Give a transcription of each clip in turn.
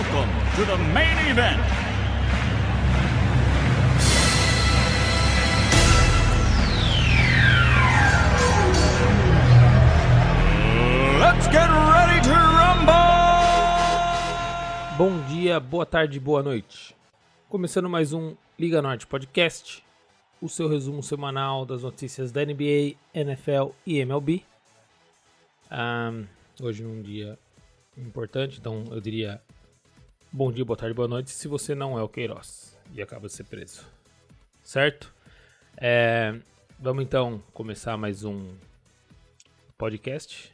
Welcome to the main event. Let's get ready to rumble! Bom dia, boa tarde, boa noite. Começando mais um Liga Norte Podcast, o seu resumo semanal das notícias da NBA, NFL e MLB. Hoje num dia importante, então eu diria bom dia, boa tarde, boa noite se você não é o Queiroz e acaba de ser preso, certo? Vamos então começar mais um podcast.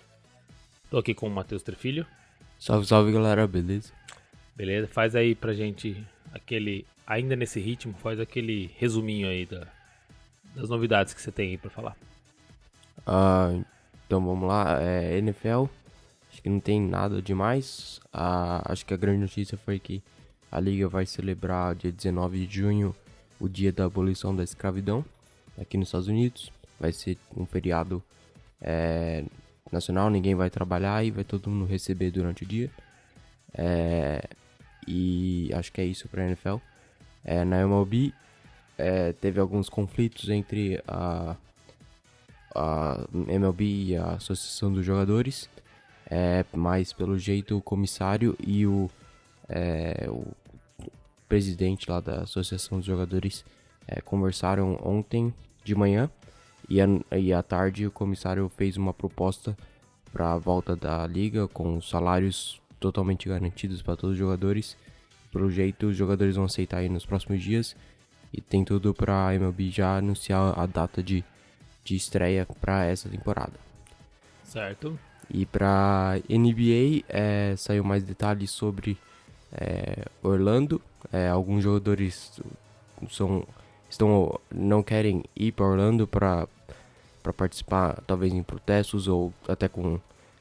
Tô aqui com o Matheus Trefilho. Salve, salve galera, beleza? Beleza, faz aí pra gente aquele, ainda nesse ritmo, faz aquele resuminho aí das novidades que você tem aí pra falar. Então vamos lá, NFL, acho que não tem nada demais. Acho que a grande notícia foi que a Liga vai celebrar dia 19 de junho o dia da abolição da escravidão aqui nos Estados Unidos. Vai ser um feriado nacional, ninguém vai trabalhar e vai todo mundo receber durante o dia. E acho que é isso pra NFL. Na MLB teve alguns conflitos entre a MLB e a Associação dos Jogadores, mas pelo jeito o comissário e o presidente lá da Associação dos Jogadores conversaram ontem de manhã e à tarde o comissário fez uma proposta para a volta da liga com salários totalmente garantidos para todos os jogadores. Pelo jeito os jogadores vão aceitar aí nos próximos dias e tem tudo para a MLB já anunciar a data de estreia para essa temporada. Certo. E para NBA saiu mais detalhes sobre Orlando. Alguns jogadores não querem ir para Orlando para participar, talvez em protestos ou até com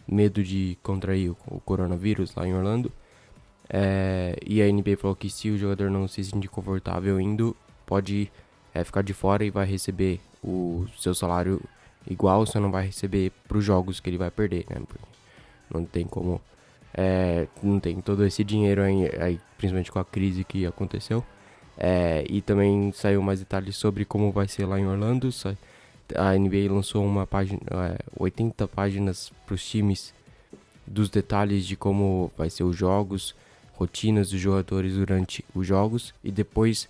medo de contrair o coronavírus lá em Orlando. E a NBA falou que se o jogador não se sentir confortável indo, pode ficar de fora e vai receber o seu salário igual, só não vai receber para os jogos que ele vai perder, né? Porque não tem como, não tem todo esse dinheiro aí, principalmente com a crise que aconteceu. E também saiu mais detalhes sobre como vai ser lá em Orlando. A NBA lançou uma página, 80 páginas para os times, dos detalhes de como vai ser os jogos, rotinas dos jogadores durante os jogos, e depois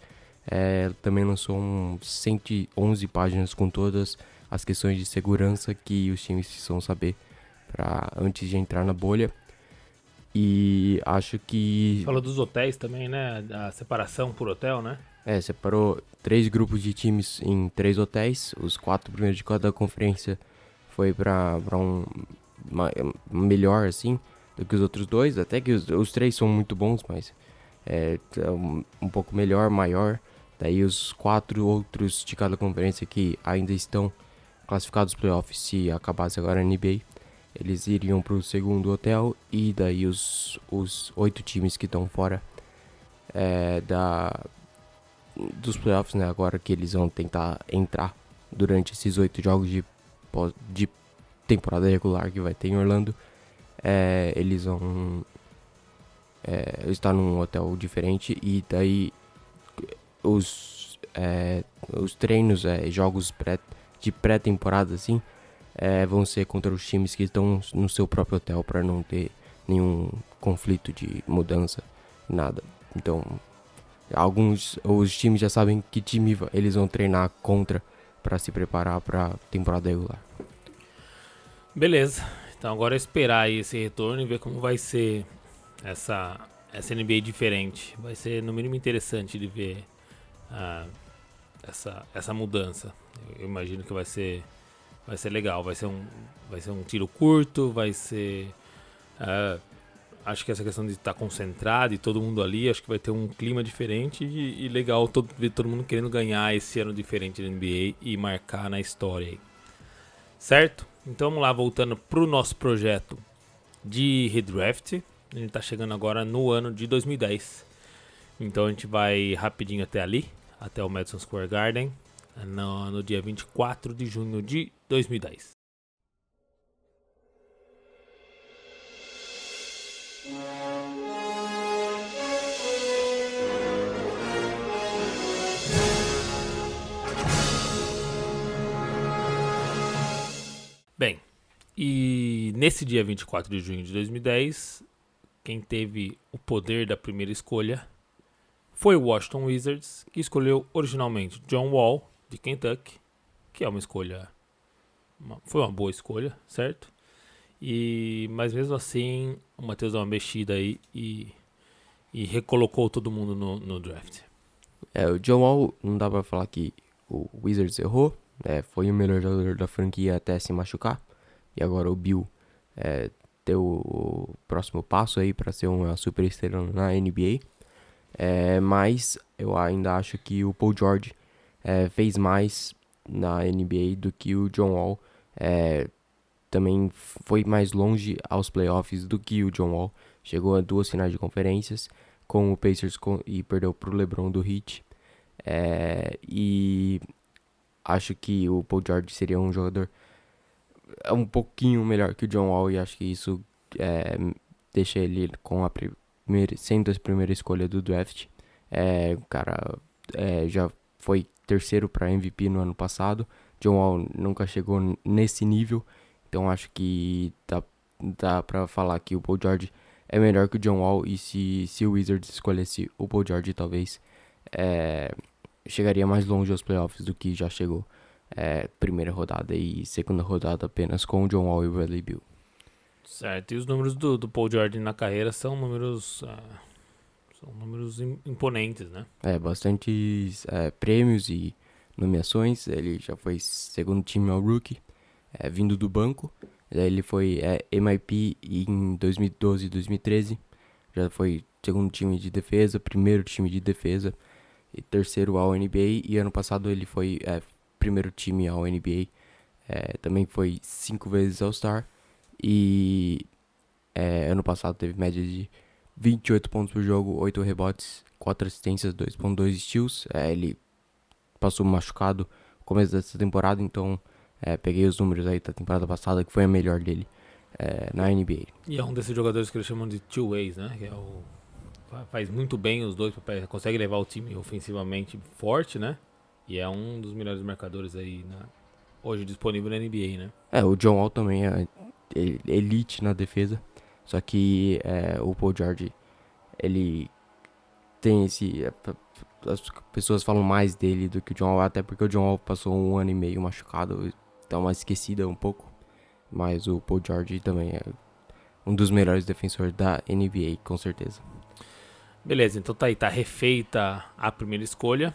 também lançou 111 páginas com todas as questões de segurança que os times precisam saber antes de entrar na bolha. E acho que... Falou dos hotéis também, né? A separação por hotel, né? Separou 3 grupos de times em 3 hotéis. Os 4 primeiros de cada conferência foi para melhor assim do que os outros 2. Até que os 3 são muito bons, mas um pouco melhor, maior. Daí os 4 outros de cada conferência que ainda estão classificados para os playoffs, se acabasse agora a NBA, eles iriam para o segundo hotel. E daí os 8 times que estão fora dos playoffs, né, agora que eles vão tentar entrar durante esses 8 jogos de temporada regular que vai ter em Orlando, eles vão estar num hotel diferente. E daí os treinos, jogos de pré-temporada assim, vão ser contra os times que estão no seu próprio hotel, para não ter nenhum conflito de mudança, nada. Então os times já sabem que time eles vão treinar contra para se preparar para temporada regular. Beleza, então agora é esperar aí esse retorno e ver como vai ser essa NBA diferente. Vai ser no mínimo interessante de ver essa mudança. Eu imagino que vai ser legal, vai ser um tiro curto, vai ser... acho que essa questão de estar concentrado e todo mundo ali, acho que vai ter um clima diferente e legal ver todo mundo querendo ganhar esse ano diferente da NBA e marcar na história aí. Certo? Então vamos lá, voltando pro nosso projeto de redraft. A gente tá chegando agora no ano de 2010. Então a gente vai rapidinho até ali, até o Madison Square Garden, no dia 24 de junho de 2010. nesse dia 24 de junho de 2010, quem teve o poder da primeira escolha foi o Washington Wizards, que escolheu originalmente John Wall, de Kentucky, que é uma escolha... foi uma boa escolha, certo? Mas mesmo assim, o Matheus deu uma mexida aí e recolocou todo mundo no draft. O John Wall, não dá pra falar que o Wizards errou. Foi o melhor jogador da franquia até se machucar. E agora o Bill deu o próximo passo aí pra ser uma super estrela na NBA. Mas eu ainda acho que o Paul George fez mais na NBA do que o John Wall. Também foi mais longe aos playoffs do que o John Wall. Chegou a 2 finais de conferências com o Pacers e perdeu pro LeBron do Heat. E acho que o Paul George seria um jogador um pouquinho melhor que o John Wall, e acho que isso deixa ele com sendo a primeira escolha do draft. O cara já foi terceiro para MVP no ano passado. John Wall nunca chegou nesse nível, então acho que dá pra falar que o Paul George é melhor que o John Wall, e se o Wizards escolhesse o Paul George, talvez chegaria mais longe aos playoffs do que já chegou primeira rodada e segunda rodada apenas com o John Wall e o Bradley Beal. Certo, e os números do Paul George na carreira são números imponentes, né? Bastantes prêmios e nomeações. Ele já foi segundo time All-Rookie, vindo do banco. Ele foi MIP em 2012 e 2013. Já foi segundo time de defesa, primeiro time de defesa e terceiro ao NBA. E ano passado ele foi primeiro time ao NBA. Também foi 5 vezes All-Star. E ano passado teve média de 28 pontos por jogo, 8 rebotes, 4 assistências, 2.2 steals. Ele passou machucado no começo dessa temporada, então peguei os números aí da temporada passada, que foi a melhor dele na NBA. E é um desses jogadores que eles chamam de two ways, né? Que faz muito bem os dois, consegue levar o time ofensivamente forte, né? E é um dos melhores marcadores aí hoje disponível na NBA, né? O John Wall também é elite na defesa, só que o Paul George, ele tem as pessoas falam mais dele do que o John Wall, até porque o John Wall passou 1 ano e meio machucado, dá uma esquecida um pouco, mas o Paul George também é um dos melhores defensores da NBA, com certeza. Beleza, então tá refeita a primeira escolha.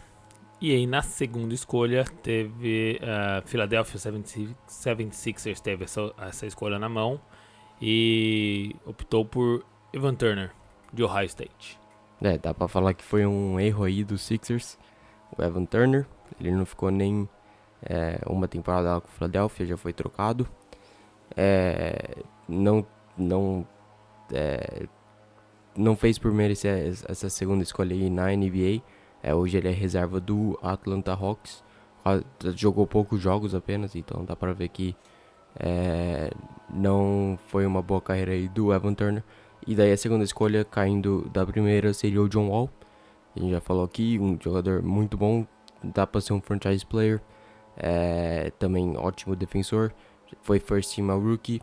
E aí na segunda escolha teve Philadelphia 76ers teve essa escolha na mão e optou por Evan Turner, de Ohio State. Dá pra falar que foi um erro aí dos Sixers, o Evan Turner. Ele não ficou nem uma temporada lá com o Philadelphia, já foi trocado. Não fez por merecer essa segunda escolha aí na NBA. Hoje ele é reserva do Atlanta Hawks. Jogou poucos jogos apenas, então dá pra ver que não foi uma boa carreira aí do Evan Turner. E daí a segunda escolha, caindo da primeira, seria o John Wall. A gente já falou aqui, um jogador muito bom, dá pra ser um franchise player. Também ótimo defensor, foi first team ao rookie.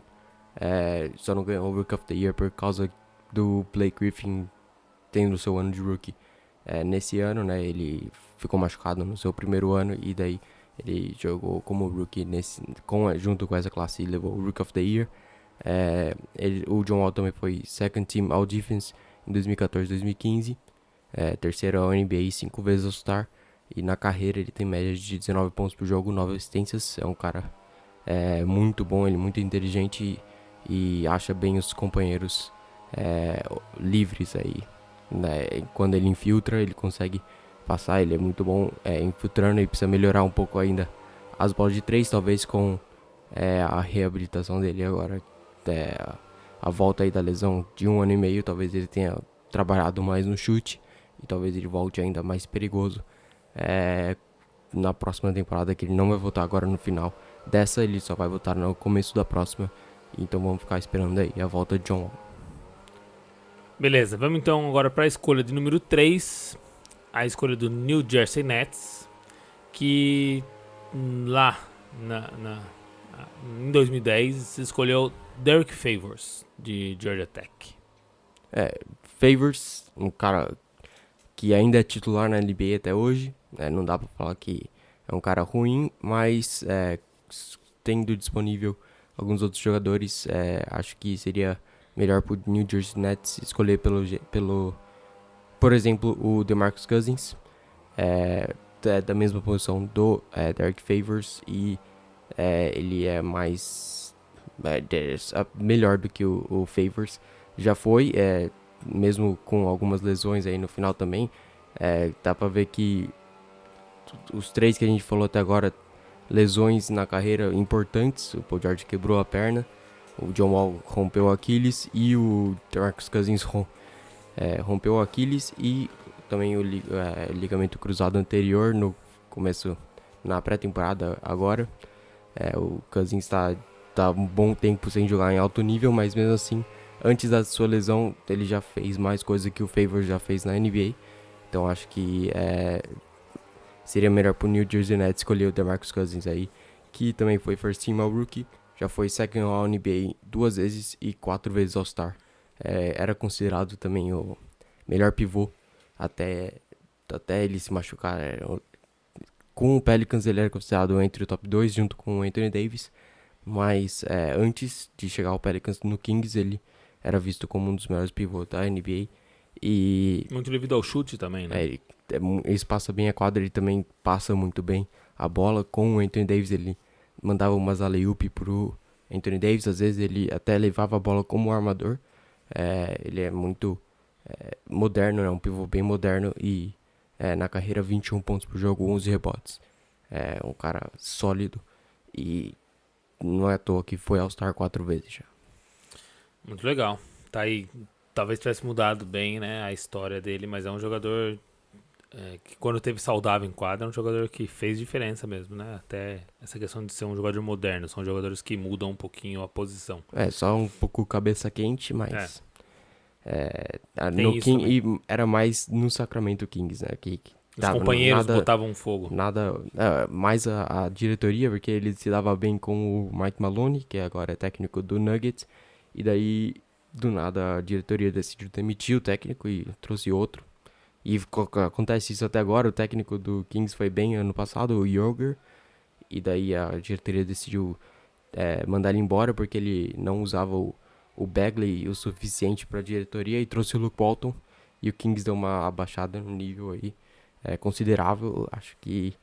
Só não ganhou o Rookie of the Year por causa do Blake Griffin tendo seu ano de rookie nesse ano, né? Ele ficou machucado no seu primeiro ano e daí ele jogou como rookie junto com essa classe e levou o Rookie of the Year. O John Wall também foi second team All Defense em 2014 e 2015, terceiro ao NBA, 5 vezes All-Star, e na carreira ele tem média de 19 pontos por jogo, 9 assistências. É um cara muito bom, ele é muito inteligente e acha bem os companheiros livres aí, né? Quando ele infiltra, ele consegue passar, ele é muito bom infiltrando, e precisa melhorar um pouco ainda as bolas de 3, talvez com a reabilitação dele agora, a volta aí da lesão de 1 ano e meio, talvez ele tenha trabalhado mais no chute e talvez ele volte ainda mais perigoso na próxima temporada, que ele não vai voltar agora no final dessa, ele só vai voltar no começo da próxima. Então vamos ficar esperando aí a volta de John Wall. Beleza, vamos então agora para a escolha de número 3, a escolha do New Jersey Nets, que lá em 2010 escolheu Derek Favors, de Georgia Tech. Favors, um cara que ainda é titular na NBA até hoje, não dá pra falar que é um cara ruim, mas tendo disponível alguns outros jogadores, acho que seria melhor pro New Jersey Nets escolher por exemplo, o DeMarcus Cousins, da mesma posição do Derek Favors, e ele é mais melhor do que o Favors já foi, mesmo com algumas lesões aí no final também. Dá pra ver que os três que a gente falou até agora, lesões na carreira importantes. O Paul George quebrou a perna, o John Wall rompeu o Aquiles e o DeMarcus Cousins rompeu o Aquiles e também o ligamento cruzado anterior no começo, na pré-temporada agora. O Cousins tá um bom tempo sem jogar em alto nível, mas mesmo assim, antes da sua lesão, ele já fez mais coisa que o Favors já fez na NBA. Então acho que seria melhor pro New Jersey Nets escolher o DeMarcus Cousins aí, que também foi First Team All-Rookie, já foi Second All-NBA 2 vezes e 4 vezes All-Star. Era considerado também o melhor pivô até ele se machucar. Com o Pelicans ele era considerado entre o top 2 junto com o Anthony Davis, mas antes de chegar ao Pelicans no Kings ele era visto como um dos melhores pivôs da NBA. E muito devido ao chute também, né? Ele passa bem a quadra, ele também passa muito bem a bola. Com o Anthony Davis ele mandava umas alley-oop pro Anthony Davis, às vezes ele até levava a bola como armador. Ele é muito moderno, é um pivô bem moderno e na carreira 21 pontos por jogo, 11 rebotes. É um cara sólido e não é à toa que foi All-Star 4 vezes já. Muito legal. Tá aí, talvez tivesse mudado bem, né, a história dele, mas é um jogador que quando teve saudável em quadra, é um jogador que fez diferença mesmo, né? Até essa questão de ser um jogador moderno, são jogadores que mudam um pouquinho a posição. Só um pouco cabeça quente, mas no King, e era mais no Sacramento Kings, né? Que os companheiros botavam fogo. Mais a diretoria, porque ele se dava bem com o Mike Maloney, que agora é técnico do Nuggets, e daí, do nada, a diretoria decidiu demitir o técnico e trouxe outro. E acontece isso até agora, o técnico do Kings foi bem ano passado, o Yoger, e daí a diretoria decidiu mandar ele embora porque ele não usava o Bagley o suficiente para a diretoria e trouxe o Luke Walton, e o Kings deu uma abaixada no nível aí considerável. Acho que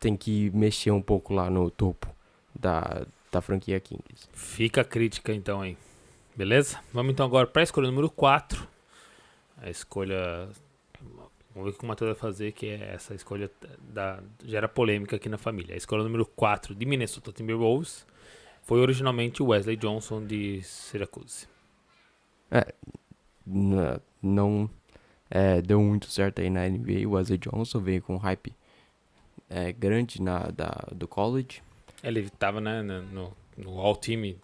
tem que mexer um pouco lá no topo da franquia Kings. Fica a crítica então aí, beleza? Vamos então agora para a escolha número 4. A escolha, vamos ver o que o Matheus vai fazer, que é essa escolha gera polêmica aqui na família. A escolha número 4 de Minnesota Timberwolves foi originalmente o Wesley Johnson de Syracuse. Não deu muito certo aí na NBA. O Wesley Johnson veio com um hype grande do college. Ele estava, né, no All-Team.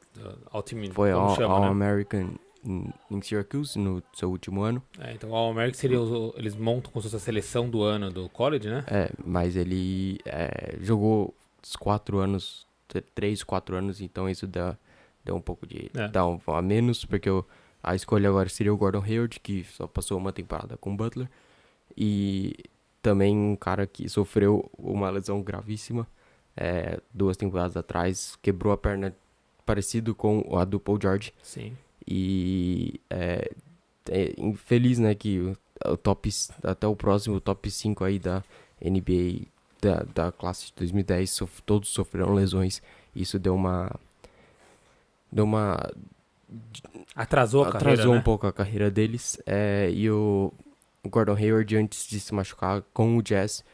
Foi All American em Syracuse no seu último ano. Então o All-American seria eles montam como se fosse a seleção do ano do college, né? Mas ele jogou os 4 anos, 3, 4 anos, então isso deu um pouco de dá um a menos, porque a escolha agora seria o Gordon Hayward, que só passou uma temporada com o Butler, e também um cara que sofreu uma lesão gravíssima 2 temporadas atrás, quebrou a perna parecido com a do Paul George. Sim. E infeliz, né, que até o próximo top 5 aí da NBA da classe de 2010 todos sofreram lesões. Isso deu uma atrasou a carreira, um pouco a carreira deles. E o Gordon Hayward, antes de se machucar com o Jazz,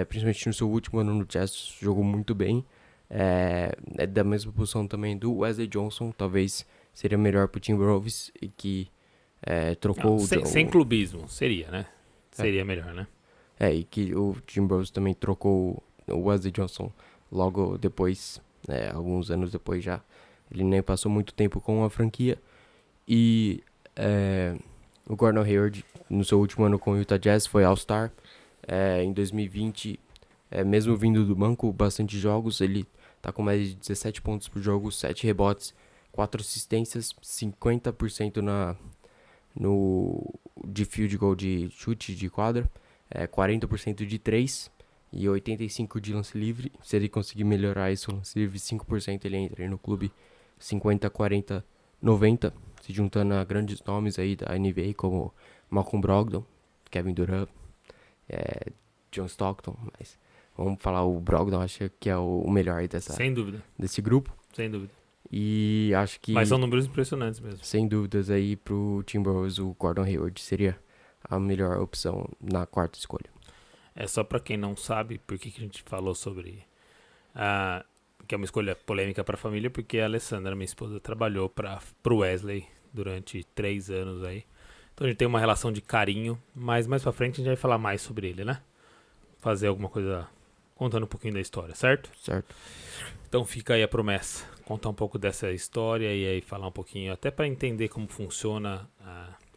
principalmente no seu último ano no Jazz, jogou muito bem. É da mesma posição também do Wesley Johnson. Talvez seria melhor pro Timberwolves, e que trocou... Sem clubismo, seria, né? Seria melhor, né? E que o Timberwolves também trocou o Wesley Johnson logo depois, alguns anos depois já. Ele nem passou muito tempo com a franquia. E o Gordon Hayward, no seu último ano com o Utah Jazz, foi All-Star. Em 2020, mesmo vindo do banco, bastante jogos, ele tá com mais de 17 pontos por jogo, 7 rebotes, 4 assistências, 50% de field goal, de chute de quadra, 40% de 3 e 85% de lance livre. Se ele conseguir melhorar isso, lance livre 5%, ele entra aí no clube 50, 40, 90, se juntando a grandes nomes aí da NBA como Malcolm Brogdon, Kevin Durant, John Stockton, mas vamos falar o Brogdon, acho que é o melhor aí Sem dúvida, desse grupo. sem dúvida. E acho que, Mas são números impressionantes mesmo. sem dúvidas aí pro Timberwolves, o Gordon Hayward seria a melhor opção na quarta escolha. É só pra quem não sabe por que a gente falou sobre que é uma escolha polêmica pra família, porque a Alessandra, minha esposa, trabalhou pro Wesley durante 3 anos aí. Então a gente tem uma relação de carinho, mas mais pra frente a gente vai falar mais sobre ele, né? Fazer alguma coisa contando um pouquinho da história, certo? Certo. Então fica aí a promessa, contar um pouco dessa história e aí falar um pouquinho, até para entender como funciona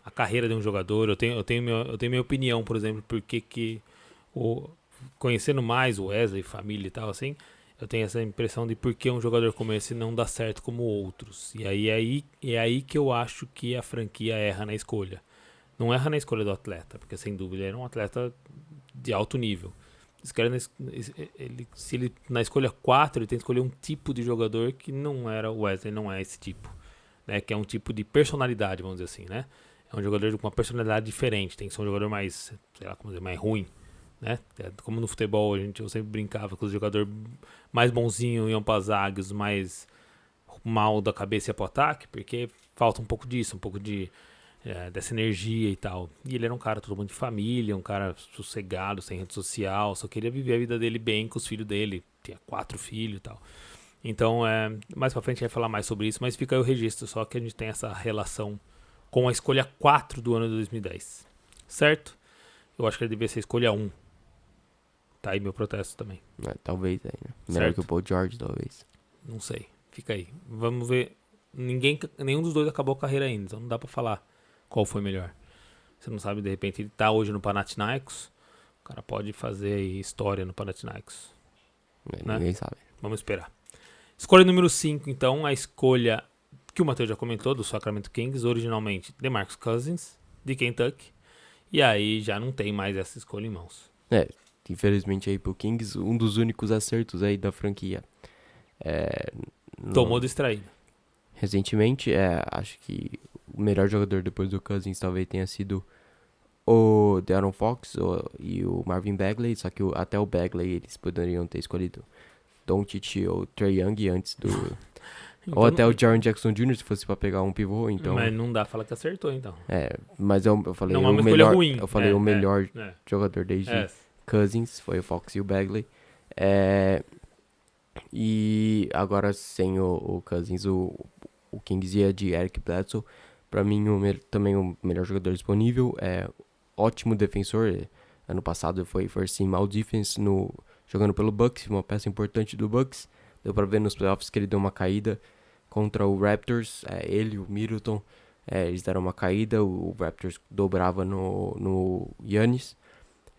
a carreira de um jogador. Eu tenho minha opinião, por exemplo, porque conhecendo mais o Wesley, família e tal, assim, eu tenho essa impressão de por que um jogador como esse não dá certo como outros. E aí é aí que eu acho que a franquia erra na escolha. Não erra na escolha do atleta, porque sem dúvida ele era um atleta de alto nível. Se ele na escolha 4, ele tem que escolher um tipo de jogador que não era o Wesley, não é esse tipo, né? Que é um tipo de personalidade, vamos dizer assim, né? É um jogador com uma personalidade diferente, tem que ser um jogador mais, sei lá, como dizer, mais ruim, né? Como no futebol, eu sempre brincava que os jogadores mais bonzinhos iam para as zagas, mais mal da cabeça ia pro ataque, porque falta um pouco disso, um pouco dessa energia e tal. E ele era um cara todo mundo de família, um cara sossegado, sem rede social, só queria viver a vida dele bem com os filhos dele. Tinha 4 filhos e tal. Então, mais pra frente a gente vai falar mais sobre isso, mas fica aí o registro, só que a gente tem essa relação com a escolha 4 do ano de 2010. Certo? Eu acho que ele devia ser a escolha 1. Tá aí meu protesto também. Talvez aí, né? Melhor Certo. que o Paul George, talvez. Não sei. Fica aí. Vamos ver. Nenhum dos dois acabou a carreira ainda, então não dá pra falar qual foi melhor. Você não sabe, de repente ele tá hoje no Panathinaikos, o cara pode fazer aí história no Panathinaikos, né? Ninguém sabe. Vamos esperar. Escolha número 5, então, a escolha que o Matheus já comentou, do Sacramento Kings, originalmente DeMarcus Cousins, de Kentucky, e aí já não tem mais essa escolha em mãos. Infelizmente aí pro Kings, um dos únicos acertos aí da franquia. Tomou distraído. Recentemente, acho que o melhor jogador depois do Cousins talvez tenha sido o De'Aaron Fox e o Marvin Bagley, só que até o Bagley eles poderiam ter escolhido Doncic ou Trae Young antes do... Então, ou até o Jaren Jackson Jr. se fosse pra pegar um pivô, então... Mas não dá pra falar que acertou, então. Mas eu falei Não é uma o escolha melhor, ruim. eu falei o melhor É. jogador desde Cousins, foi o Fox e o Bagley. E agora sem o Cousins, o Kings ia de Eric Bledsoe. Pra mim, também o melhor jogador disponível. Ótimo defensor. Ano passado foi First Team All Defense jogando pelo Bucks, uma peça importante do Bucks. Deu pra ver nos playoffs que ele deu uma caída contra o Raptors. Ele e o Middleton, eles deram uma caída. O Raptors dobrava no Giannis.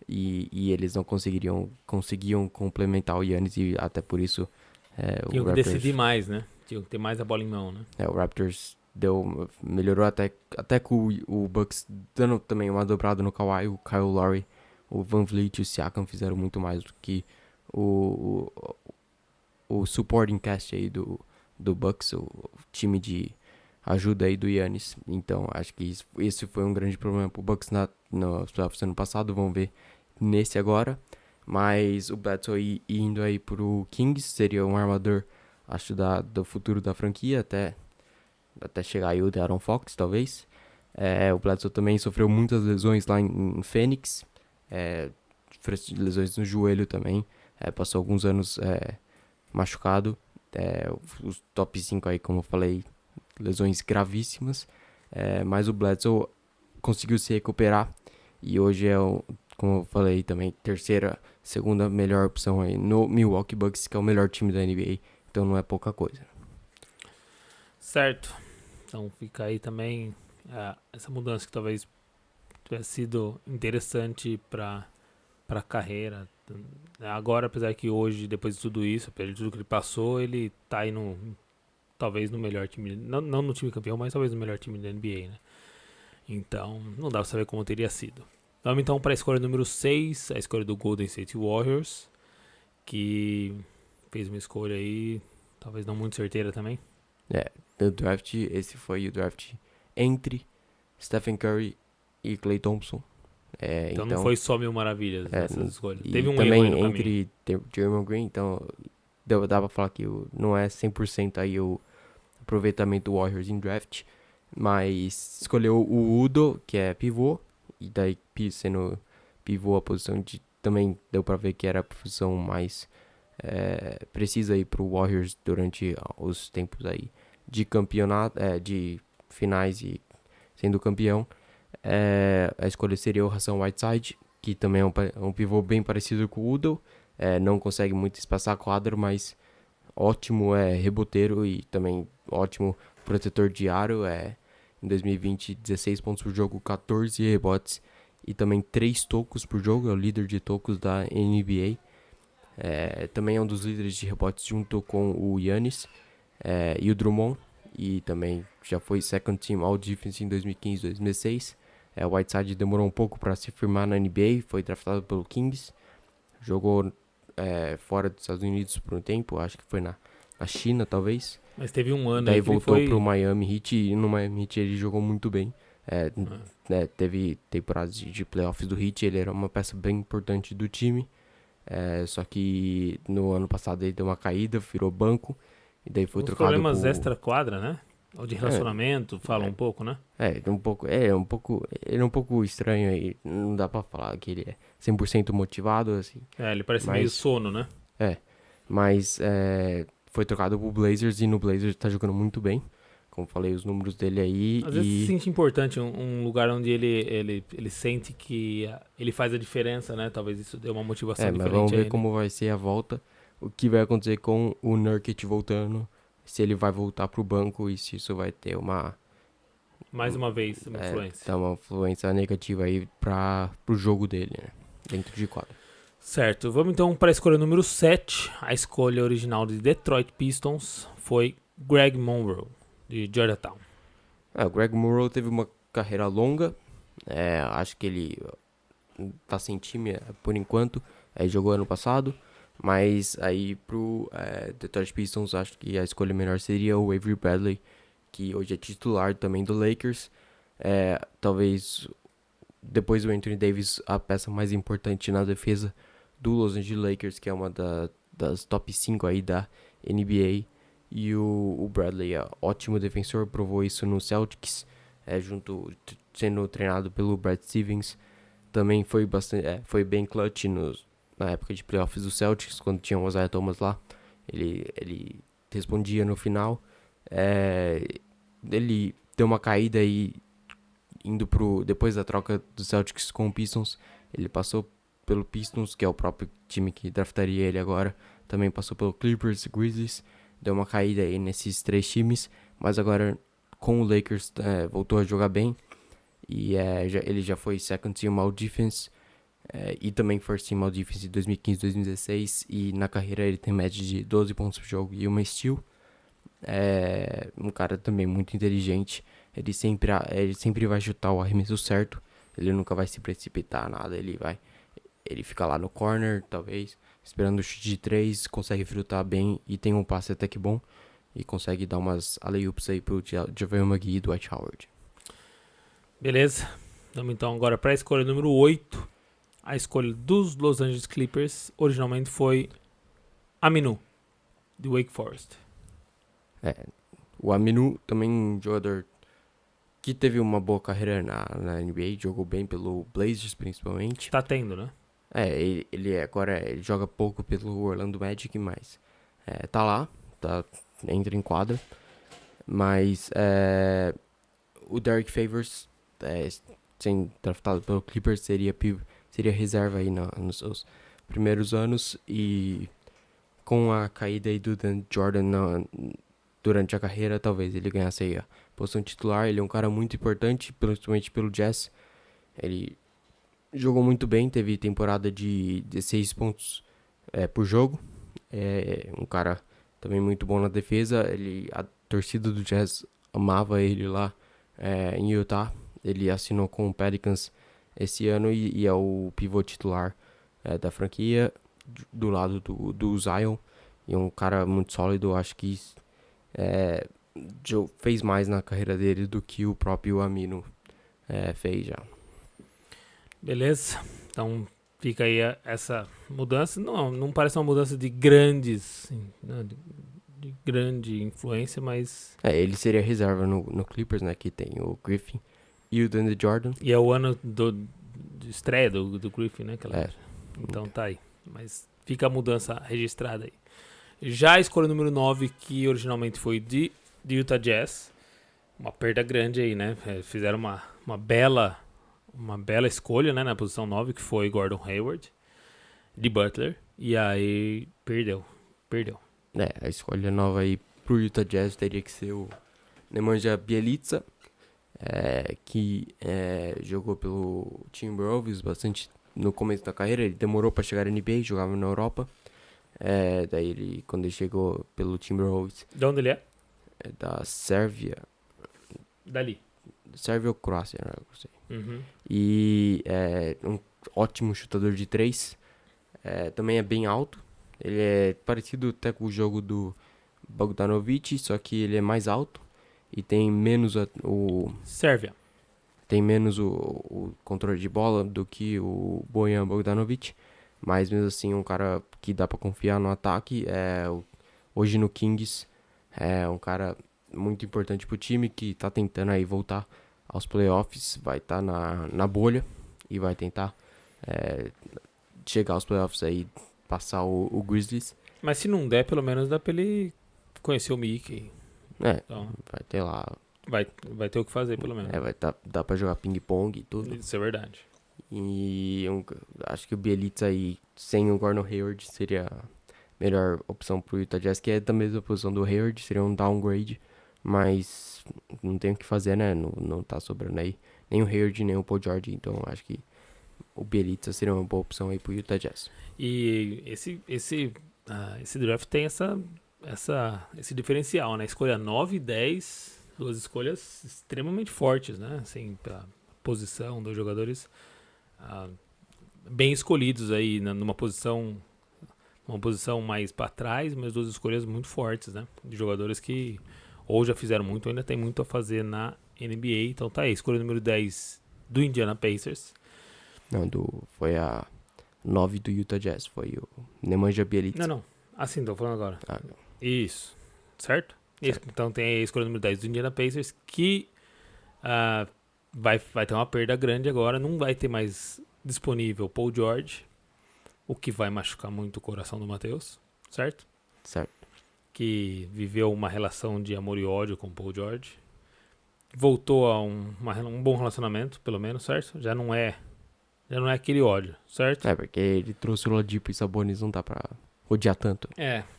E eles não conseguiam complementar o Giannis, e até por isso Tinham o que Raptors, decidir mais, né? Tinham que ter mais a bola em mão, né? o Raptors melhorou até com o Bucks dando também uma dobrada no Kawhi, o Kyle Lowry, o Van Vliet e o Siakam fizeram muito mais do que o supporting cast aí do Bucks, o time de ajuda aí do Giannis. Então acho que esse foi um grande problema pro Bucks no playoffs ano passado, vamos ver nesse agora. Mas o Bledsoe indo aí pro Kings seria um armador, acho, do futuro da franquia, até chegar aí o De'Aaron Fox, talvez. O Bledsoe também sofreu muitas lesões lá em Phoenix, lesões no joelho também, passou alguns anos machucado. Os top 5 aí, como eu falei, lesões gravíssimas, mas o Bledsoe conseguiu se recuperar e hoje como eu falei também, segunda melhor opção aí no Milwaukee Bucks, que é o melhor time da NBA, então não é pouca coisa. Certo. Então fica aí também essa mudança que talvez tivesse sido interessante para a carreira. Agora, apesar que hoje, depois de tudo isso, apesar de tudo que ele passou, ele tá aí talvez no melhor time, não no time campeão, mas talvez no melhor time da NBA, né? Então, não dá pra saber como teria sido. Vamos então para a escolha número 6, a escolha do Golden State Warriors, que fez uma escolha aí, talvez não muito certeira também. O draft, esse foi o draft entre Stephen Curry e Klay Thompson. Então não foi só mil maravilhas essas escolhas. E teve um também erro aí no entre Draymond Green, então dá pra falar que não é 100% aí o aproveitamento do Warriors em draft, mas escolheu o Udo, que é pivô, e daí sendo pivô a posição de... Também deu pra ver que era a posição mais precisa aí pro Warriors durante os tempos aí de campeonato, de finais e sendo campeão. A escolha seria o Hassan Whiteside, que também é um pivô bem parecido com o Udo. Não consegue muito espaçar a quadra, mas ótimo reboteiro e também ótimo protetor de aro. Em 2020, 16 pontos por jogo, 14 rebotes e também 3 tocos por jogo. É o líder de tocos da NBA. Também é um dos líderes de rebotes junto com o Giannis e o Drummond. E também já foi Second Team All Defense em 2015 e 2016. O Whiteside demorou um pouco para se firmar na NBA, foi draftado pelo Kings. Jogou fora dos Estados Unidos por um tempo, acho que foi na China talvez. Mas teve um ano daí aí que voltou ele foi... pro Miami Heat e no Miami Heat ele jogou muito bem. Teve temporadas de playoffs do Heat, ele era uma peça bem importante do time. Só que no ano passado ele deu uma caída, virou banco. E daí foi trocado problemas extra-quadra, né? Ou de relacionamento, fala um pouco, né? Ele é um pouco estranho aí. Não dá pra falar que ele é 100% motivado, assim. Ele parece meio sono, né? Mas foi trocado pro Blazers e no Blazers tá jogando muito bem. Como falei, os números dele aí. Às vezes se sente importante um lugar onde ele sente que ele faz a diferença, né? Talvez isso dê uma motivação diferente. Mas vamos ver aí, como vai ser a volta. O que vai acontecer com o Nurkic voltando. Se ele vai voltar pro banco e se isso vai ter mais uma vez, uma influência. Tá uma influência negativa aí pro jogo dele, né? Dentro de quadra. Certo, vamos então para a escolha número 7. A escolha original de Detroit Pistons foi Greg Monroe, de Georgetown. O Greg Monroe teve uma carreira longa. Acho que ele tá sem time por enquanto. Jogou ano passado. Mas aí pro Detroit Pistons, acho que a escolha melhor seria o Avery Bradley, que hoje é titular também do Lakers. Talvez depois do Anthony Davis, a peça mais importante na defesa do Los Angeles Lakers, que é uma das top 5 aí da NBA. E o Bradley é ótimo defensor, provou isso no Celtics, sendo treinado pelo Brad Stevens. Também foi bem clutch na época de playoffs do Celtics, quando tinha o Isaiah Thomas lá. Ele respondia no final. Ele deu uma caída aí, depois da troca do Celtics com o Pistons. Ele passou pelo Pistons, que é o próprio time que draftaria ele agora. Também passou pelo Clippers, Grizzlies. Deu uma caída aí nesses 3 times. Mas agora com o Lakers voltou a jogar bem. E ele já foi Second Team All Defense. E também First Team All Defense em 2015 e 2016. E na carreira ele tem média de 12 pontos por jogo e uma steal. Um cara também muito inteligente. Ele sempre vai chutar o arremesso certo. Ele nunca vai se precipitar, nada. Ele fica lá no corner, talvez, esperando o chute de 3. Consegue filtrar bem e tem um passe até que bom. E consegue dar umas alley-oops aí pro JaVale McGee e Dwight Howard. Beleza. Vamos então agora para a escolha número 8. A escolha dos Los Angeles Clippers originalmente foi Aminu, de Wake Forest. O Aminu também um jogador que teve uma boa carreira na NBA, jogou bem pelo Blazers principalmente. Tá tendo, né? Ele agora joga pouco pelo Orlando Magic, mas tá lá, entra em quadra. Mas o Derek Favors, sendo draftado pelo Clippers, seria reserva aí nos seus primeiros anos. E com a caída aí do Dan Jordan durante a carreira, talvez ele ganhasse aí a posição titular. Ele é um cara muito importante, principalmente pelo Jazz. Ele jogou muito bem, teve temporada de 16 pontos por jogo. Um cara também muito bom na defesa. Ele torcida do Jazz amava ele lá em Utah. Ele assinou com o Pelicans esse ano e é o pivô titular da franquia, do lado do Zion. E um cara muito sólido, acho que fez mais na carreira dele do que o próprio Amino fez já. Beleza? Então fica aí essa mudança. Não parece uma mudança de grandes, né, de grande influência, mas... Ele seria reserva no Clippers, né? Que tem o Griffin e o DeAndre Jordan. E é o ano de estreia do Griffin, né? Então tá aí. Mas fica a mudança registrada aí. Já a escolha número 9, que originalmente foi de Utah Jazz. Uma perda grande aí, né? Fizeram uma bela escolha, né? Na posição 9, que foi Gordon Hayward, de Butler. E aí perdeu. A escolha nova aí pro Utah Jazz teria que ser o Nemanja Bjelica, que jogou pelo Timberwolves bastante no começo da carreira. Ele demorou para chegar na NBA, jogava na Europa. Daí quando ele chegou pelo Timberwolves... De onde ele é? É da Sérvia. Dali. Sérvia ou Croácia, né? Não sei. Uhum. E é um ótimo chutador de 3. Também é bem alto. Ele é parecido até com o jogo do Bogdanovic, só que ele é mais alto e tem menos Sérvia. Tem menos o controle de bola do que o Bojan Bogdanovic. Mas mesmo assim, um cara que dá pra confiar no ataque. Hoje no Kings é um cara muito importante pro time, que tá tentando aí voltar aos playoffs. Vai estar na bolha e vai tentar chegar aos playoffs aí, passar o Grizzlies. Mas se não der, pelo menos dá pra ele conhecer o Mickey. Então, Vai ter lá. vai ter o que fazer, pelo menos. Dá pra jogar ping-pong e tudo. Isso é verdade. E acho que o Bjelica aí, sem o Gordon Hayward, seria a melhor opção pro Utah Jazz, que é da mesma posição do Hayward, seria um downgrade, mas não tem o que fazer, né? Não tá sobrando aí nem o Hayward, nem o Paul George, então acho que o Bjelica seria uma boa opção aí pro Utah Jazz. E esse draft tem esse diferencial, né? Escolha 9 e 10, duas escolhas extremamente fortes, né? Assim, pra posição dos jogadores bem escolhidos aí, numa posição mais para trás, mas duas escolhas muito fortes, né? De jogadores que ou já fizeram muito, ou ainda tem muito a fazer na NBA. Então tá aí, escolha número 10 do Indiana Pacers. Não, foi a 9 do Utah Jazz, foi o Nemanja Bjelica. Não. Assim, tô falando agora. Não. Isso. Certo? Isso. Então tem a escolha número 10 do Indiana Pacers, que vai ter uma perda grande agora. Não vai ter mais disponível Paul George, o que vai machucar muito o coração do Matheus. Certo? Certo. Que viveu uma relação de amor e ódio com Paul George. Voltou a um bom relacionamento, pelo menos, certo? Já não é aquele ódio, certo? Porque ele trouxe o Oladipo e Sabonis, não dá pra odiar tanto.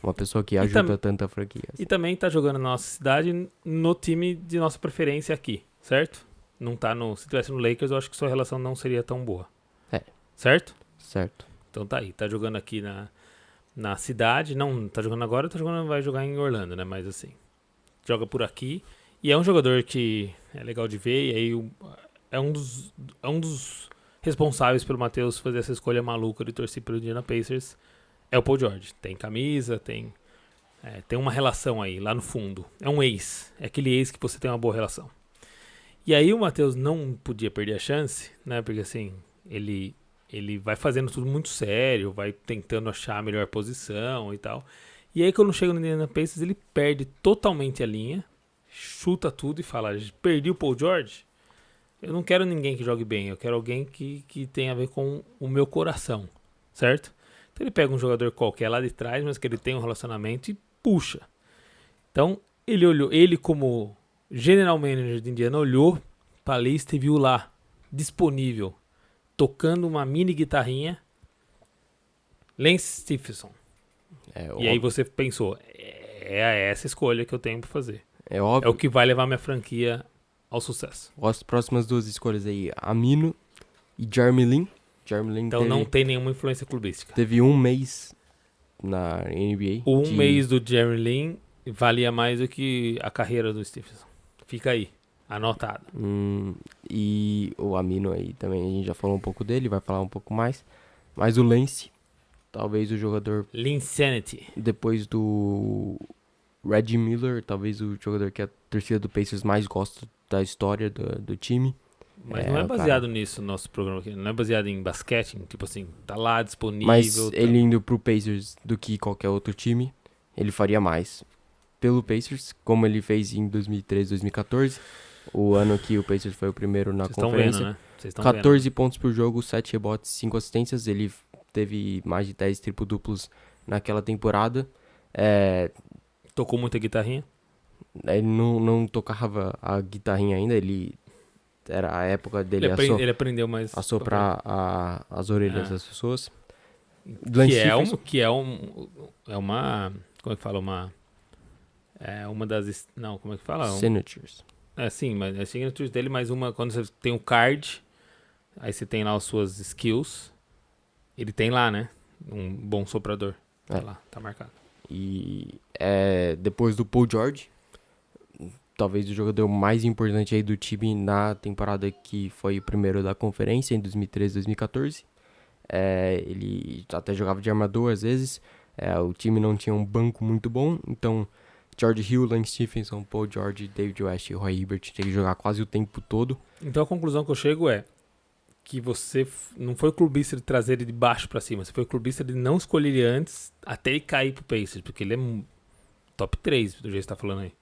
Uma pessoa que ajuda tanto a franquia. E também tá jogando na nossa cidade, no time de nossa preferência aqui, certo? Não tá se tivesse no Lakers, eu acho que sua relação não seria tão boa. Certo? Certo. Então tá aí, tá jogando aqui na cidade, não tá jogando agora, vai jogar em Orlando, né? Mas assim, joga por aqui. E é um jogador que é legal de ver, e aí é um dos responsáveis pelo Matheus fazer essa escolha maluca de torcer pelo Indiana Pacers, é o Paul George. Tem camisa, tem uma relação aí, lá no fundo. É um ex, é aquele ex que você tem uma boa relação. E aí o Matheus não podia perder a chance, né? Porque assim, ele vai fazendo tudo muito sério, vai tentando achar a melhor posição e tal. E aí quando chega no Indiana Pacers, ele perde totalmente a linha, chuta tudo e fala: perdi o Paul George? Eu não quero ninguém que jogue bem, eu quero alguém que tenha a ver com o meu coração, certo? Então ele pega um jogador qualquer lá de trás, mas que ele tem um relacionamento, e puxa. Então ele como general manager de Indiana, olhou para a lista e viu lá, disponível, tocando uma mini guitarrinha, Lance Stephenson. E aí você pensou, é essa escolha que eu tenho para fazer. É óbvio. É o que vai levar minha franquia ao sucesso. As próximas duas escolhas aí, Amino e Jeremy Lin. Então não tem nenhuma influência clubística. Teve um mês na NBA. Mês do Jeremy Lin valia mais do que a carreira do Stephenson. Fica aí, anotado. E o Amino aí também, a gente já falou um pouco dele, vai falar um pouco mais. Mas o Lance, talvez o jogador, Linsanity. depois do Reggie Miller, talvez o jogador que a torcida do Pacers mais gosta da história do time. Mas não é o baseado cara- nisso, nosso programa aqui. Não é baseado em basquete, tipo assim, tá lá disponível. Mas tá- ele indo pro Pacers do que qualquer outro time, ele faria mais. Pelo Pacers, como ele fez em 2013, 2014, o ano que o Pacers foi o primeiro na Vocês estão conferência. vendo, né? Vocês estão 14 pontos por jogo, 7 rebotes, 5 assistências. Ele teve mais de 10 triplo-duplos naquela temporada. vendo. Tocou muita guitarrinha. Ele não tocava a guitarrinha ainda, era a época dele Ele aprendeu mais. assoprar as orelhas Ah. das pessoas. É uma. Como é que fala? É uma das. Não, como é que fala? Signatures. Sim, mas é a signature dele, mais uma. Quando você tem o card, aí você tem lá as suas skills. Ele tem lá, né? Um bom soprador. Tá É. lá, tá marcado. E depois do Paul George, talvez o jogador mais importante aí do time na temporada que foi o primeiro da conferência, em 2013, 2014. Ele até jogava de armador às vezes. O time não tinha um banco muito bom, então George Hill, Lance Stephenson, Paul George, David West e Roy Hibbert tinha que jogar quase o tempo todo. Então a conclusão que eu chego é que você não foi clubista de trazer ele de baixo pra cima, você foi clubista de não escolher ele antes até ele cair pro Pacers, porque ele é top 3, do jeito que você tá falando aí.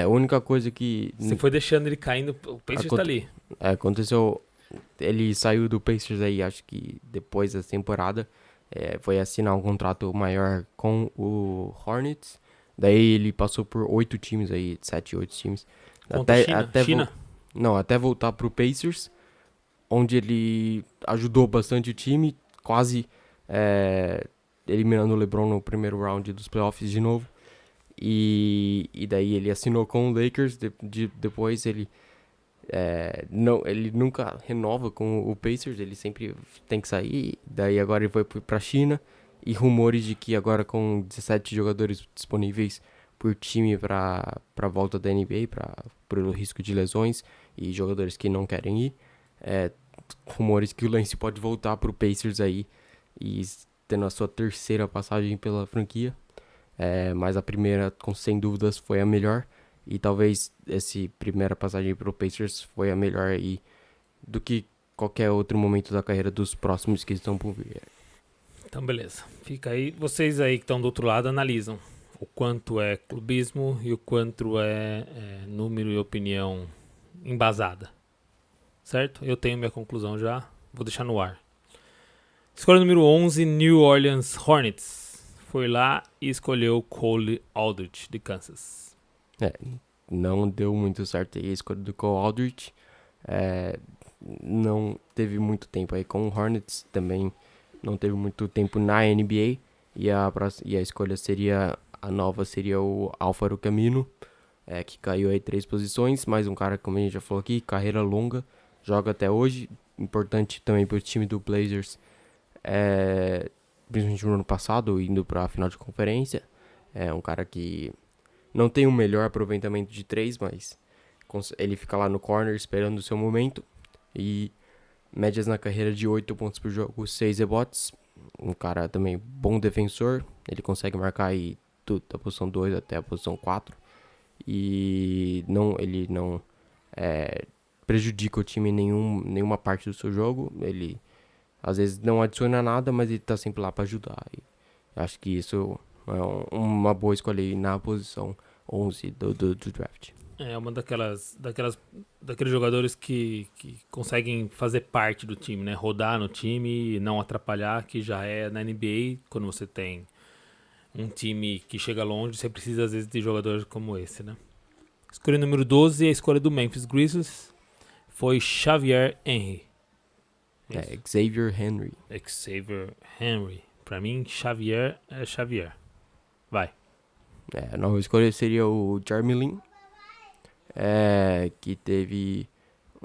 A única coisa que Você foi deixando ele caindo, o Pacers tá ali. aconteceu, ele saiu do Pacers aí, acho que depois da temporada, foi assinar um contrato maior com o Hornets. Daí ele passou por 8 times aí, 7, 8 times. Contra a China? Não, até voltar pro Pacers, onde ele ajudou bastante o time, quase eliminando o LeBron no primeiro round dos playoffs de novo. E daí ele assinou com o Lakers, depois ele nunca renova com o Pacers, ele sempre tem que sair. Daí agora ele foi pra China. E rumores de que agora com 17 jogadores disponíveis por time para volta da NBA, pelo risco de lesões e jogadores que não querem ir, rumores que o Lance pode voltar pro Pacers aí e tendo a sua terceira passagem pela franquia. Mas a primeira, sem dúvidas, foi a melhor. E talvez essa primeira passagem pro Pacers foi a melhor aí do que qualquer outro momento da carreira dos próximos que estão por vir. Então, beleza. Fica aí. Vocês aí que estão do outro lado analisam o quanto é clubismo e o quanto é número e opinião embasada. Certo? Eu tenho minha conclusão já. Vou deixar no ar. Escolha número 11, New Orleans Hornets. Foi lá e escolheu Cole Aldrich, de Kansas. Não deu muito certo aí a escolha do Cole Aldrich. Não teve muito tempo aí com o Hornets também. Não teve muito tempo na NBA. E a escolha seria o Alfaro Camino, que caiu aí 3 posições. Mais um cara, como a gente já falou aqui, carreira longa, joga até hoje. Importante também para o time do Blazers, principalmente no ano passado, indo para a final de conferência. É um cara que não tem o melhor aproveitamento de 3, mas ele fica lá no corner esperando o seu momento. E médias na carreira de 8 pontos por jogo, 6 rebotes. Um cara também bom defensor. Ele consegue marcar aí tudo da posição 2 até a posição 4. E ele não prejudica o time em nenhuma parte do seu jogo. Ele às vezes não adiciona nada, mas ele tá sempre lá para ajudar. E acho que isso é uma boa escolha aí na posição 11 do draft. É uma daqueles jogadores que conseguem fazer parte do time, né? Rodar no time e não atrapalhar, que já é na NBA, quando você tem um time que chega longe, você precisa às vezes de jogadores como esse, né? Escolha número 12, a escolha do Memphis Grizzlies foi Xavier Henry. Xavier Henry. Xavier Henry. Pra mim, Xavier é Xavier. Vai. A nova escolha seria o Jeremy Lin, que teve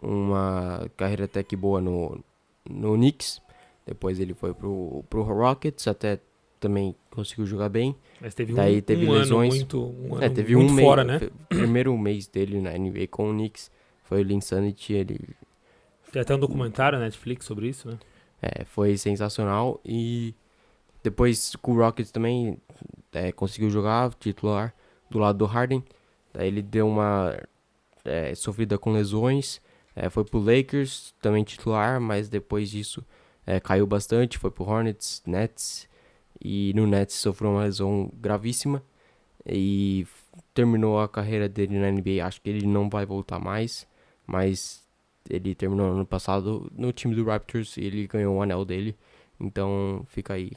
uma carreira até que boa no Knicks. Depois ele foi pro Rockets, até também conseguiu jogar bem. Mas teve Daí teve lesões. Teve muito um fora, mês, né? primeiro mês dele na NBA com o Knicks foi o Linsanity, ele Tem até um documentário na Netflix sobre isso, né? foi sensacional. E depois com o Rockets também conseguiu jogar titular do lado do Harden. Daí ele deu uma sofrida com lesões, foi pro Lakers também titular, mas depois disso caiu bastante, foi pro Hornets, Nets, e no Nets sofreu uma lesão gravíssima e terminou a carreira dele na NBA. Acho que ele não vai voltar mais, mas ele terminou ano passado no time do Raptors e ele ganhou o anel dele, então fica aí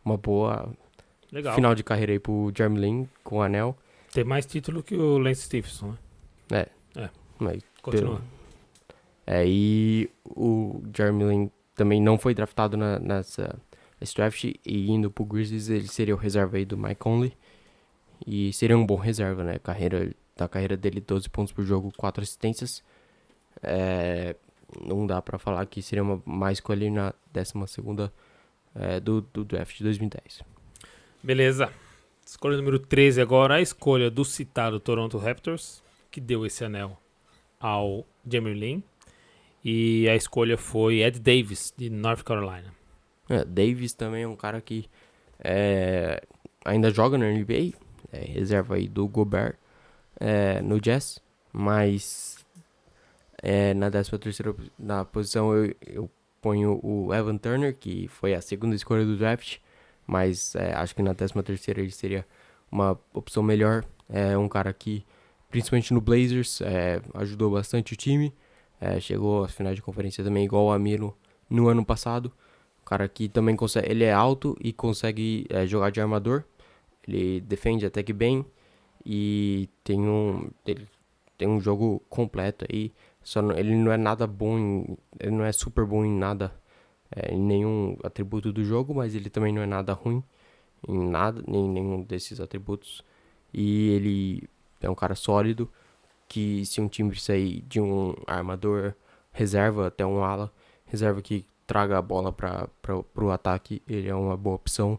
uma boa Legal. final de carreira aí pro Jeremy Lin com o anel. Tem mais título que o Lance Stephenson, né? Mas Continua. e o Jeremy Lin também não foi draftado nessa draft, e indo pro Grizzlies ele seria o reserva aí do Mike Conley, e seria um bom reserva, né? Da carreira dele, 12 pontos por jogo, 4 assistências. Não dá pra falar que seria uma má escolha na 12ª do draft de 2010. Beleza. Escolha número 13 agora, a escolha do citado Toronto Raptors, que deu esse anel ao Jeremy Lin. E a escolha foi Ed Davis, de North Carolina. Davis também é um cara que ainda joga na NBA, reserva aí do Gobert no Jazz, mas na 13ª na posição eu ponho o Evan Turner, que foi a segunda escolha do draft, mas acho que na 13ª ele seria uma opção melhor. É um cara que, principalmente no Blazers, ajudou bastante o time, chegou às finais de conferência também, igual o Amir no ano passado. Um cara que também consegue, ele é alto e consegue jogar de armador, ele defende até que bem e tem um jogo completo aí. Ele não é nada bom, ele não é super bom em nada, em nenhum atributo do jogo, mas ele também não é nada ruim em nada, nem nenhum desses atributos. E ele é um cara sólido, que se um time sair de um armador reserva até um ala reserva que traga a bola para o ataque, ele é uma boa opção.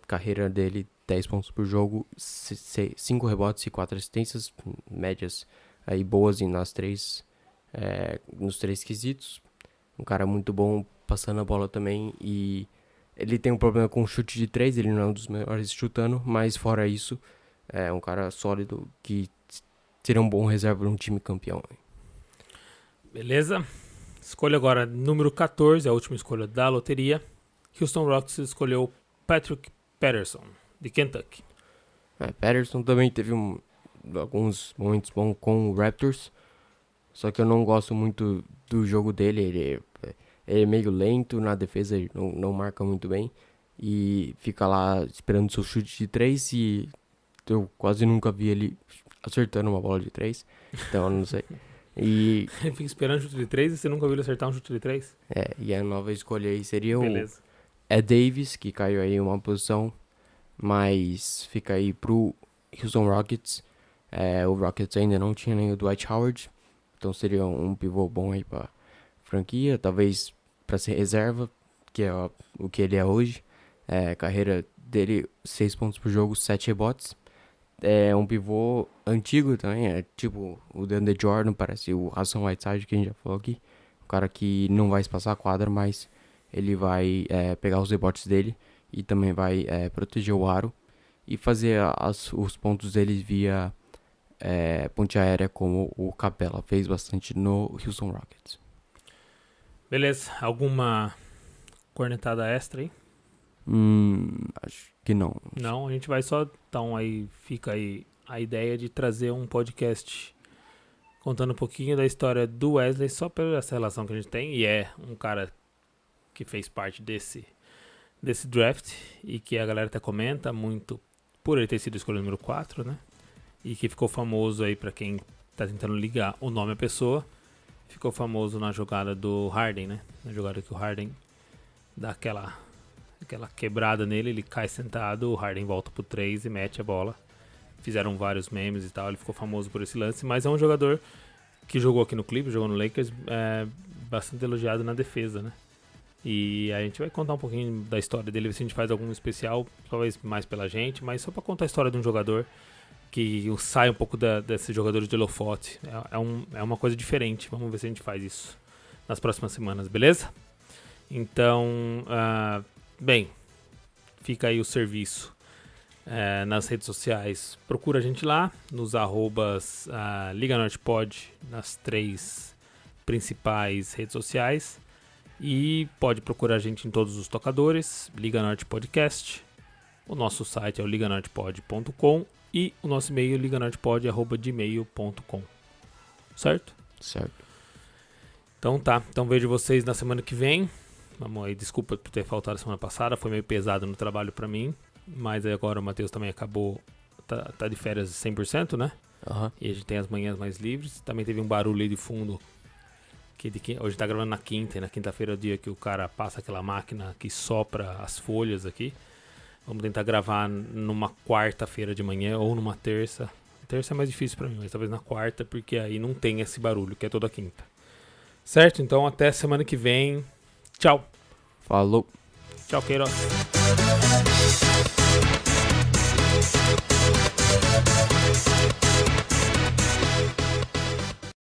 Carreira dele, 10 pontos por jogo, 5 rebotes e 4 assistências, médias aí boas nos três quesitos. Um cara muito bom passando a bola também, e ele tem um problema com o chute de 3, ele não é um dos melhores chutando, mas fora isso, é um cara sólido que seria um bom reserva num time campeão. Beleza. Escolha agora número 14, a última escolha da loteria. Houston Rockets escolheu Patrick Patterson, de Kentucky. Patterson também teve alguns momentos bons com o Raptors, só que eu não gosto muito do jogo dele. Ele é meio lento na defesa, ele não marca muito bem e fica lá esperando seu chute de 3, e eu quase nunca vi ele acertando uma bola de 3, então eu não sei. E Ele fica esperando chute de 3 e você nunca viu ele acertar um chute de 3? e a nova escolha aí seria Beleza. o Ed Davis, que caiu aí uma posição, mas fica aí pro Houston Rockets. O Rockets ainda não tinha nem o Dwight Howard, então seria um pivô bom aí pra franquia, talvez pra ser reserva, que é o que ele é hoje. Carreira dele, 6 pontos por jogo, 7 rebotes. É um pivô antigo também, é tipo o DeAndre Jordan, parece o Hassan Whiteside que a gente já falou aqui. Um cara que não vai espaçar a quadra, mas ele vai pegar os rebotes dele e também vai proteger o aro e fazer os pontos dele via ponte aérea, como o Capela fez bastante no Houston Rockets. Beleza. Alguma cornetada extra aí? Acho que não. Não, a gente vai só. Então aí fica aí a ideia de trazer um podcast contando um pouquinho da história do Wesley, só pela essa relação que a gente tem, e é um cara que fez parte desse draft e que a galera até comenta muito por ele ter sido escolha número 4, né? E que ficou famoso aí, pra quem tá tentando ligar o nome à pessoa, ficou famoso na jogada do Harden, né? Na jogada que o Harden dá aquela quebrada nele, ele cai sentado, o Harden volta pro 3 e mete a bola. Fizeram vários memes e tal, ele ficou famoso por esse lance, mas é um jogador que jogou aqui no Clippers, jogou no Lakers, bastante elogiado na defesa, né? E a gente vai contar um pouquinho da história dele, ver se a gente faz algum especial, talvez mais pela gente, mas só pra contar a história de um jogador que sai um pouco desses jogadores de holofote. É uma coisa diferente. Vamos ver se a gente faz isso nas próximas semanas, beleza? Então, bem, fica aí o serviço nas redes sociais. Procura a gente lá, nos arrobas Liga Norte Pod, nas 3 principais redes sociais. E pode procurar a gente em todos os tocadores, Liga Norte Podcast. O nosso site é o liganortepod.com e o nosso e-mail é liganortepod@gmail.com. Certo? Certo. Então tá, então vejo vocês na semana que vem. Vamos aí, desculpa por ter faltado a semana passada, foi meio pesado no trabalho pra mim, mas aí agora o Matheus também acabou, tá de férias 100%, né? Aham. E a gente tem as manhãs mais livres. Também teve um barulho aí de fundo, hoje tá gravando na quinta, e na quinta-feira é o dia que o cara passa aquela máquina que sopra as folhas aqui. Vamos tentar gravar numa quarta-feira de manhã ou numa terça. Terça é mais difícil pra mim, mas talvez na quarta, porque aí não tem esse barulho, que é toda quinta. Certo? Então até semana que vem. Tchau. Falou. Tchau, Queiroz.